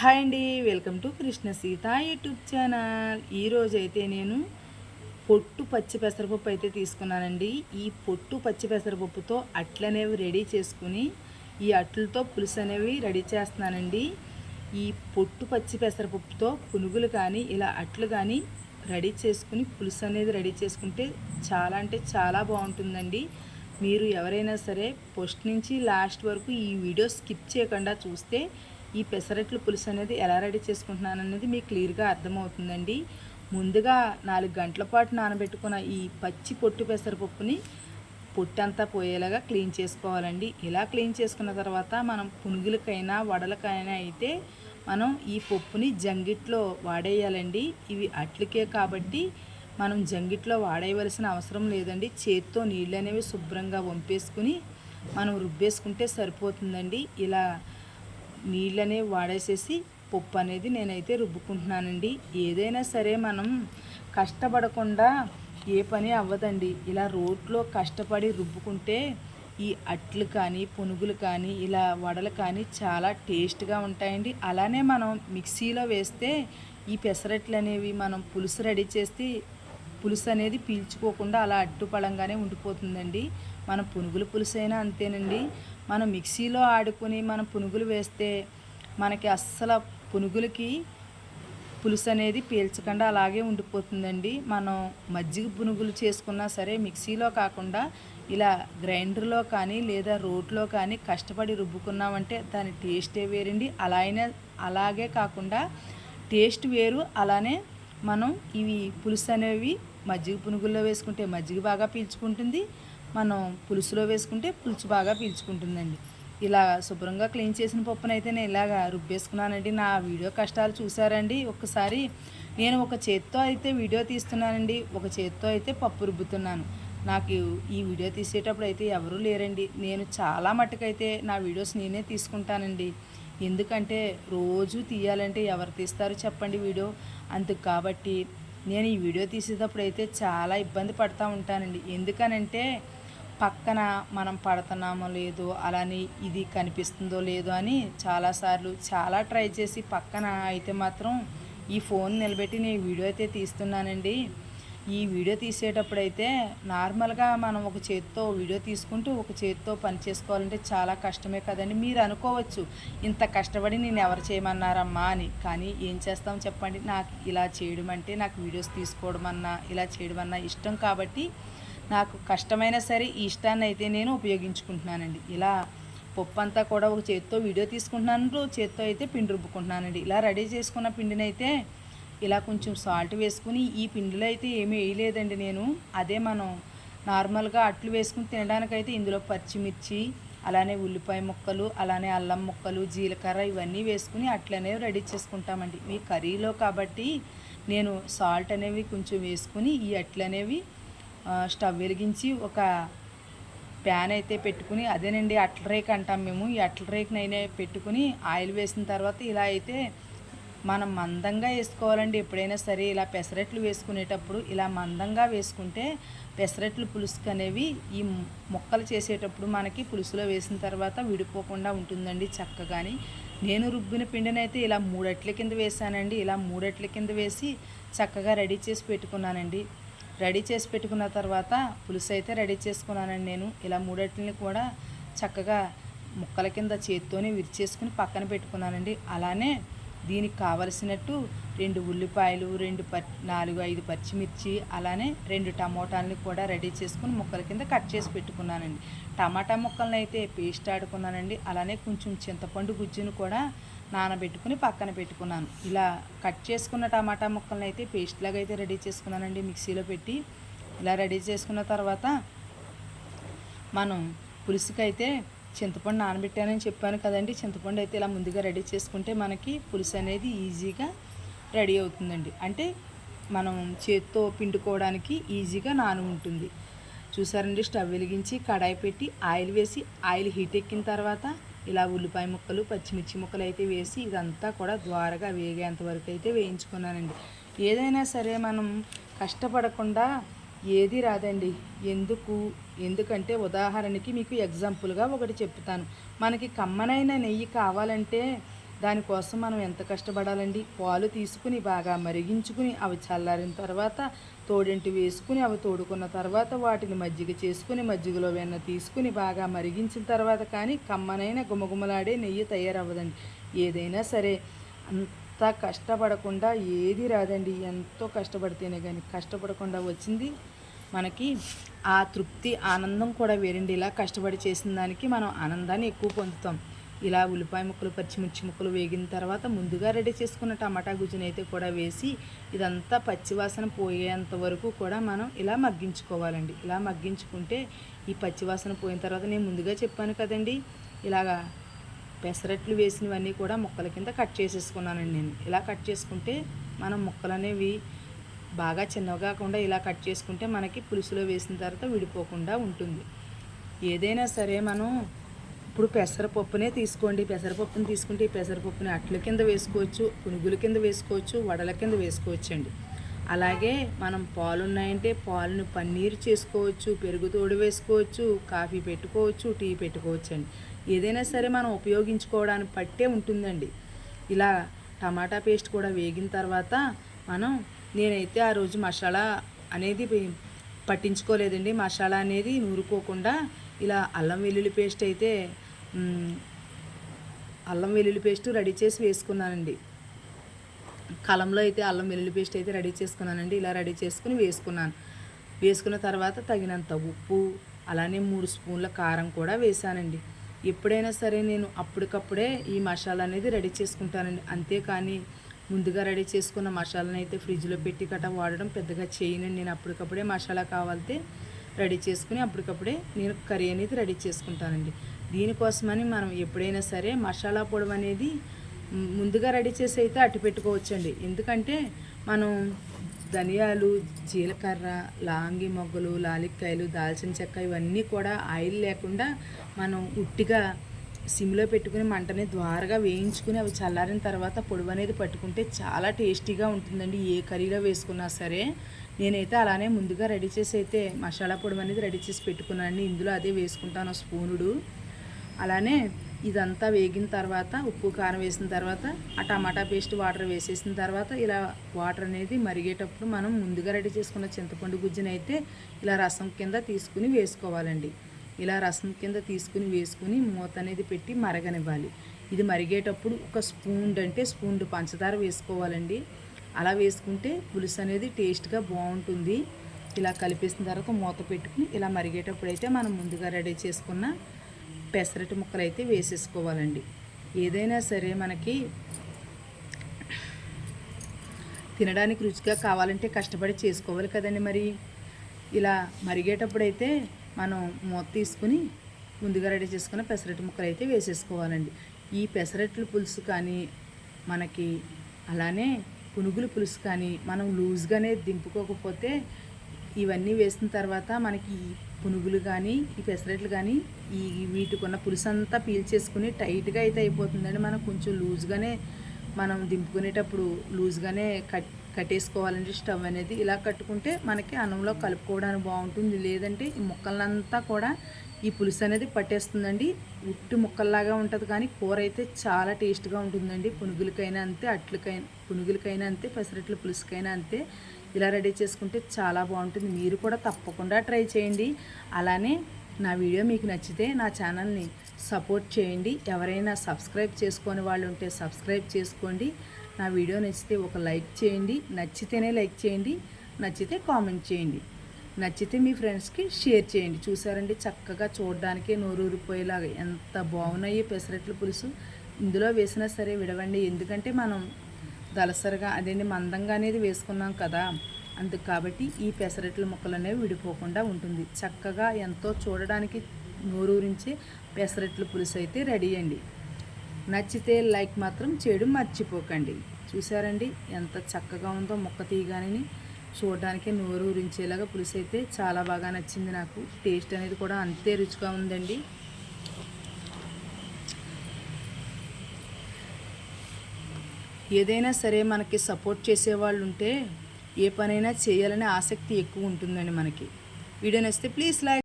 Hi అండి, welcome to Krishna Sita YouTube channel. ఈరోజైతే నేను పొట్టు పచ్చి పెసరపప్పు అయితే తీసుకున్నానండి. ఈ పొట్టు పచ్చి పెసరపప్పుతో అట్లు అనేవి రెడీ చేసుకుని ఈ అట్లతో పులుసు అనేవి రెడీ చేస్తున్నానండి. ఈ పొట్టు పచ్చి పెసరపప్పుతో పునుగులు కానీ ఇలా అట్లు కానీ రెడీ చేసుకుని పులుసు అనేది రెడీ చేసుకుంటే చాలా అంటే చాలా బాగుంటుందండి. మీరు ఎవరైనా సరే ఫస్ట్ నుంచి లాస్ట్ వరకు ఈ వీడియో స్కిప్ చేయకుండా చూస్తే ఈ పెసరట్లు పులుసు అనేది ఎలా రెడీ చేసుకుంటున్నాను అనేది మీకు క్లియర్గా అర్థమవుతుందండి. ముందుగా 4 గంటల పాటు నానబెట్టుకున్న ఈ పచ్చి పొట్టు పెసరపప్పుని పొట్టంతా పోయేలాగా క్లీన్ చేసుకోవాలండి. ఇలా క్లీన్ చేసుకున్న తర్వాత మనం పునుగులకైనా వడలకైనా అయితే మనం ఈ పప్పుని జంగిట్లో వాడేయాలండి. ఇవి అట్లకే కాబట్టి మనం జంగిట్లో వాడేయవలసిన అవసరం లేదండి. చేత్తో నీళ్ళు అనేవి శుభ్రంగా వంపేసుకుని మనం రుబ్బేసుకుంటే సరిపోతుందండి. ఇలా నీళ్ళనే వాడేసేసి పప్పు అనేది నేనైతే రుబ్బుకుంటున్నానండి. ఏదైనా సరే మనం కష్టపడకుండా ఏ పని అవ్వదండి. ఇలా రోట్లో కష్టపడి రుబ్బుకుంటే ఈ అట్లు కానీ పునుగులు కానీ ఇలా వడలు కానీ చాలా టేస్ట్గా ఉంటాయండి. అలానే మనం మిక్సీలో వేస్తే ఈ పెసరట్లు అనేవి మనం పులుసు రెడీ చేస్తే పులుసు అనేది పీల్చుకోకుండా అలా అట్టుపడంగానే ఉండిపోతుందండి. మన పునుగుల పులుసు అయినా అంతేనండి. మనం మిక్సీలో ఆడుకొని మనం పునుగులు వేస్తే మనకి అస్సలు పునుగులకి పులుసు అనేది పీల్చకుండా అలాగే ఉండిపోతుందండి. మనం మజ్జిగ పునుగులు చేసుకున్నా సరే మిక్సీలో కాకుండా ఇలా గ్రైండర్లో కానీ లేదా రోట్లో కానీ కష్టపడి రుబ్బుకున్నామంటే దాని టేస్టే వేరండి. అలాగే కాకుండా టేస్ట్ వేరు. అలానే మనం ఇవి పులుసు అనేవి మజ్జిగ పునుగుల్లో వేసుకుంటే మజ్జిగ బాగా పీల్చుకుంటుంది, మనం పులుసులో వేసుకుంటే పులుసు బాగా పీల్చుకుంటుందండి. ఇలా శుభ్రంగా క్లీన్ చేసిన పప్పునైతే నేను ఇలాగా రుబ్బేసుకున్నానండి. నా వీడియో కష్టాలు చూసారండి. ఒక్కసారి నేను ఒక చేత్తో అయితే వీడియో తీస్తున్నానండి, ఒక చేత్తో అయితే పప్పు రుబ్బుతున్నాను. నాకు ఈ వీడియో తీసేటప్పుడు అయితే ఎవరూ లేరండి. నేను చాలా మట్టుకైతే నా వీడియోస్ నేనే తీసుకుంటానండి. ఎందుకంటే రోజు తీయాలంటే ఎవరు తీస్తారు చెప్పండి వీడియో. అందుకు కాబట్టి నేను ఈ వీడియో తీసేటప్పుడు అయితే చాలా ఇబ్బంది పడుతూ ఉంటానండి. ఎందుకనంటే పక్కన మనం పడుతున్నామో లేదో అలానే ఇది కనిపిస్తుందో లేదో అని చాలాసార్లు చాలా ట్రై చేసి పక్కన అయితే మాత్రం ఈ ఫోన్ నిలబెట్టి నేను వీడియో అయితే తీస్తున్నానండి. ఈ వీడియో తీసేటప్పుడైతే నార్మల్గా మనం ఒక చేత్తో వీడియో తీసుకుంటూ ఒక చేత్తో పని చేసుకోవాలంటే చాలా కష్టమే కదండి. మీరు అనుకోవచ్చు ఇంత కష్టపడి నేను ఎవరు చేయమన్నారమ్మా అని. కానీ ఏం చేస్తాం చెప్పండి. నాకు ఇలా చేయడం అంటే నాకు వీడియోస్ తీసుకోవడం అన్నా ఇలా చేయడం అన్నా ఇష్టం కాబట్టి నాకు కష్టమైనా సరే ఈ ఇష్టాన్ని అయితే నేను ఉపయోగించుకుంటున్నానండి. ఇలా పప్పు అంతా కూడా ఒక చేత్తో వీడియో తీసుకుంటున్నాను, చేత్తో అయితే పిండి రుబ్బుకుంటున్నానండి. ఇలా రెడీ చేసుకున్న పిండిని అయితే ఇలా కొంచెం సాల్ట్ వేసుకుని ఈ పిండిలో అయితే ఏమీ వేయలేదండి నేను. అదే మనం నార్మల్గా అట్లు వేసుకుని తినడానికైతే ఇందులో పచ్చిమిర్చి అలానే ఉల్లిపాయ ముక్కలు అలానే అల్లం ముక్కలు జీలకర్ర ఇవన్నీ వేసుకుని అట్లు అనేవి రెడీ చేసుకుంటామండి. మీ కర్రీలో కాబట్టి నేను సాల్ట్ అనేవి కొంచెం వేసుకుని ఈ అట్లు అనేవి స్టవ్ వెలిగించి ఒక ప్యాన్ అయితే పెట్టుకుని అదేనండి అట్ల రేక్ అంటాం మేము. ఈ అట్ల రేక్నైనా పెట్టుకుని ఆయిల్ వేసిన తర్వాత ఇలా అయితే మనం మందంగా వేసుకోవాలండి. ఎప్పుడైనా సరే ఇలా పెసరట్లు వేసుకునేటప్పుడు ఇలా మందంగా వేసుకుంటే పెసరట్లు పులుసుకు అనేవి ఈ ముక్కలు చేసేటప్పుడు మనకి పులుసులో వేసిన తర్వాత విడిపోకుండా ఉంటుందండి చక్కగాని. నేను రుబ్బిన పిండినైతే ఇలా 3 అట్ల కింద వేసానండి. ఇలా 3 అట్ల కింద వేసి చక్కగా రెడీ చేసి పెట్టుకున్నానండి. రెడీ చేసి పెట్టుకున్న తర్వాత పులుసు అయితే రెడీ చేసుకున్నానండి నేను. ఇలా 3 అట్లని కూడా చక్కగా ముక్కల కింద చేత్తోనే విరిచేసుకుని పక్కన పెట్టుకున్నానండి. అలానే దీనికి కావలసినట్టు 2 ఉల్లిపాయలు 4-5 పచ్చిమిర్చి అలానే 2 టమోటాలని కూడా రెడీ చేసుకుని ముక్కల కింద కట్ చేసి పెట్టుకున్నానండి. టమాటా ముక్కలను అయితే పేస్ట్ ఆడుకున్నానండి. అలానే కొంచెం చింతపండు గుజ్జును కూడా నానబెట్టుకుని పక్కన పెట్టుకున్నాను. ఇలా కట్ చేసుకున్న టమాటా ముక్కలను అయితే పేస్ట్ లాగా అయితే రెడీ చేసుకున్నానండి మిక్సీలో పెట్టి. ఇలా రెడీ చేసుకున్న తర్వాత మనం పులుసుకైతే చింతపండు నానబెట్టానని చెప్పాను కదండి. చింతపండు అయితే ఇలా ముందుగా రెడీ చేసుకుంటే మనకి పులుసు అనేది ఈజీగా రెడీ అవుతుందండి. అంటే మనం చేత్తో పిండుకోవడానికి ఈజీగా నాని ఉంటుంది. చూసారండి, స్టవ్ వెలిగించి కడాయి పెట్టి ఆయిల్ వేసి ఆయిల్ హీట్ ఎక్కిన తర్వాత ఇలా ఉల్లిపాయ ముక్కలు పచ్చిమిర్చి ముక్కలు అయితే వేసి ఇదంతా కూడా ద్వారగా వేగేంత వరకు అయితే వేయించుకున్నానండి. ఏదైనా సరే మనం కష్టపడకుండా ఏది రాదండి. ఎందుకంటే ఉదాహరణకి మీకు ఎగ్జాంపుల్గా ఒకటి చెప్తాను. మనకి కమ్మనైన నెయ్యి కావాలంటే దానికోసం మనం ఎంత కష్టపడాలండి. పాలు తీసుకుని బాగా మరిగించుకుని అవి చల్లారిన తర్వాత తోడింటి వేసుకుని అవి తోడుకున్న తర్వాత వాటిని మజ్జిగ చేసుకుని మజ్జిగలో వెన్న తీసుకుని బాగా మరిగించిన తర్వాత కానీ కమ్మనైన గుమగుమలాడే నెయ్యి తయారవ్వదండి. ఏదైనా సరే అంత కష్టపడకుండా ఏది రాదండి. ఎంతో కష్టపడితేనే కానీ కష్టపడకుండా వచ్చింది మనకి ఆ తృప్తి ఆనందం కూడా వేరండి. ఇలా కష్టపడి చేసిన దానికి మనం ఆనందాన్ని ఎక్కువ పొందుతాం. ఇలా ఉల్లిపాయ ముక్కలు పచ్చిమిర్చి ముక్కలు వేగిన తర్వాత ముందుగా రెడీ చేసుకున్న టమాటా గుజ్జుని అయితే కూడా వేసి ఇదంతా పచ్చివాసన పోయేంత వరకు కూడా మనం ఇలా మగ్గించుకోవాలండి. ఇలా మగ్గించుకుంటే ఈ పచ్చివాసన పోయిన తర్వాత నేను ముందుగా చెప్పాను కదండి, ఇలాగా పెసరట్లు వేసినవన్నీ కూడా ముక్కల కింద కట్ చేసేసుకున్నానండి. నేను ఇలా కట్ చేసుకుంటే మనం ముక్కలు అనేవి బాగా చిన్నగా కాకుండా ఇలా కట్ చేసుకుంటే మనకి పులుసులో వేసిన తర్వాత విడిపోకుండా ఉంటుంది. ఏదైనా సరే మనం ఇప్పుడు పెసరపప్పునే తీసుకోండి. పెసరపప్పుని తీసుకుంటే ఈ పెసరపప్పుని అట్ల కింద వేసుకోవచ్చు, పునుగుల కింద వేసుకోవచ్చు, వడల కింద వేసుకోవచ్చు అండి. అలాగే మనం పాలు ఉన్నాయంటే పాలను పన్నీరు చేసుకోవచ్చు, పెరుగు తోడు వేసుకోవచ్చు, కాఫీ పెట్టుకోవచ్చు, టీ పెట్టుకోవచ్చు అండి. ఏదైనా సరే మనం ఉపయోగించుకోవడానికి పట్టే ఉంటుందండి. ఇలా టమాటా పేస్ట్ కూడా వేగిన తర్వాత నేనైతే ఆ రోజు మసాలా అనేది పట్టించుకోలేదండి. మసాలా అనేది నూరుకోకుండా ఇలా అల్లం వెల్లుల్లి పేస్ట్ రెడీ చేసి వేసుకున్నానండి. కలంలో అయితే అల్లం వెల్లుల్లి పేస్ట్ అయితే రెడీ చేసుకున్నానండి. ఇలా రెడీ చేసుకుని వేసుకున్న తర్వాత తగినంత ఉప్పు, అలానే 3 స్పూన్ల కారం కూడా వేసానండి. ఎప్పుడైనా సరే నేను అప్పటికప్పుడే ఈ మసాలా అనేది రెడీ చేసుకుంటానండి. అంతేకాని ముందుగా రెడీ చేసుకున్న మసాలాను అయితే ఫ్రిడ్జ్లో పెట్టి వాడడం పెద్దగా చేయనండి. నేను అప్పటికప్పుడే మసాలా కావాలితే రెడీ చేసుకుని అప్పటికప్పుడే నేను కర్రీ అనేది రెడీ చేసుకుంటానండి. దీనికోసమని మనం ఎప్పుడైనా సరే మసాలా పొడి అనేది ముందుగా రెడీ చేసి అయితే అట్టి పెట్టుకోవచ్చండి. ఎందుకంటే మనం ధనియాలు, జీలకర్ర, లాంగి మొగ్గలు, లాలిక్కాయలు, దాల్చిన చెక్క ఇవన్నీ కూడా ఆయిల్ లేకుండా మనం ఉట్టిగా సిమ్లో పెట్టుకుని మంటని ద్వారగా వేయించుకుని అవి చల్లారిన తర్వాత పొడి అనేది పట్టుకుంటే చాలా టేస్టీగా ఉంటుందండి. ఏ కర్రీలో వేసుకున్నా సరే నేనైతే అలానే ముందుగా రెడీ చేసి అయితే మసాలా పొడి అనేది రెడీ చేసి పెట్టుకున్నానండి. ఇందులో అదే వేసుకుంటాను స్పూనుడు. అలానే ఇదంతా వేగిన తర్వాత ఉప్పు కారం వేసిన తర్వాత ఆ టమాటా పేస్ట్ వాటర్ వేసేసిన తర్వాత ఇలా వాటర్ అనేది మరిగేటప్పుడు మనం ముందుగా రెడీ చేసుకున్న చింతపండు గుజ్జుని అయితే ఇలా రసం కింద తీసుకుని వేసుకోవాలండి. ఇలా రసం కింద తీసుకుని వేసుకుని మూత అనేది పెట్టి మరగనివ్వాలి. ఇది మరిగేటప్పుడు ఒక స్పూన్ పంచదార వేసుకోవాలండి. అలా వేసుకుంటే పులుసు అనేది టేస్ట్గా బాగుంటుంది. ఇలా కలిపేసిన తర్వాత మూత పెట్టుకుని ఇలా మరిగేటప్పుడు అయితే మనం ముందుగా రెడీ చేసుకున్న పెసరట్టు ముక్కలు అయితే వేసేసుకోవాలండి. ఏదైనా సరే మనకి తినడానికి రుచిగా కావాలంటే కష్టపడి చేసుకోవాలి కదండి. మరి ఇలా మరిగేటప్పుడైతే మనం మూత తీసుకుని ముందుగా రెడీ చేసుకున్న పెసరట్టు ముక్కలు అయితే వేసేసుకోవాలండి. ఈ పెసరట్లు పులుసు కానీ మనకి అలానే పునుగుల పులుసు కానీ మనం లూజ్గానే దింపుకోకపోతే ఇవన్నీ వేసిన తర్వాత మనకి ఈ పునుగులు కానీ ఈ పెసరట్లు కానీ వీటికున్న పులుసు అంతా పీల్చేసుకుని టైట్గా అయితే అయిపోతుందండి. మనం కొంచెం లూజ్గానే మనం దింపుకునేటప్పుడు లూజ్గానే కట్టేసుకోవాలండి. స్టవ్ అనేది ఇలా కట్టుకుంటే మనకి అన్నంలో కలుపుకోవడానికి బాగుంటుంది. లేదంటే ఈ ముక్కలంతా కూడా ఈ పులుసు అనేది పట్టేస్తుందండి. ఉట్టి ముక్కల్లాగా ఉంటుంది కానీ కూర అయితే చాలా టేస్ట్గా ఉంటుందండి. పునుగులకైనా అంతే, పునుగులకైనా అంతే, పెసరట్ల పులుసుకైనా అంతే. ఇలా రెడీ చేసుకుంటే చాలా బాగుంటుంది. మీరు కూడా తప్పకుండా ట్రై చేయండి. అలానే నా వీడియో మీకు నచ్చితే నా ఛానల్ని సపోర్ట్ చేయండి. ఎవరైనా సబ్స్క్రైబ్ చేసుకొని వాళ్ళు ఉంటే సబ్స్క్రైబ్ చేసుకోండి. నా వీడియో నచ్చితే ఒక లైక్ చేయండి. నచ్చితేనే లైక్ చేయండి, నచ్చితే కామెంట్ చేయండి, నచ్చితే మీ ఫ్రెండ్స్కి షేర్ చేయండి. చూసారండి, చక్కగా చూడడానికి నోరూరిపోయేలాగా ఎంత బాగున్నాయి పెసరట్ల పులుసు. ఇందులో వేసినా సరే విడవండి, ఎందుకంటే మనం దలసరిగా అదేంటి మందంగా అనేది వేసుకున్నాం కదా, అందుకు కాబట్టి ఈ పెసరట్ల ముక్కలు అనేవి విడిపోకుండా ఉంటుంది. చక్కగా ఎంతో చూడడానికి నోరూరించే పెసరట్ల పులుసు అయితే రెడీ అండి. నచ్చితే లైక్ మాత్రం చేయడం మర్చిపోకండి. చూసారండి ఎంత చక్కగా ఉందో, ముక్క తీయగానే చూడడానికి నోరు ఊరించేలాగా పులుసు అయితే చాలా బాగా నచ్చింది నాకు. టేస్ట్ అనేది కూడా అంతే రుచిగా ఉందండి. ఏదైనా సరే మనకి సపోర్ట్ చేసేవాళ్ళు ఉంటే ఏ పనైనా చేయాలనే ఆసక్తి ఎక్కువ ఉంటుందండి మనకి. వీడియో నచ్చితే ప్లీజ్ లైక్.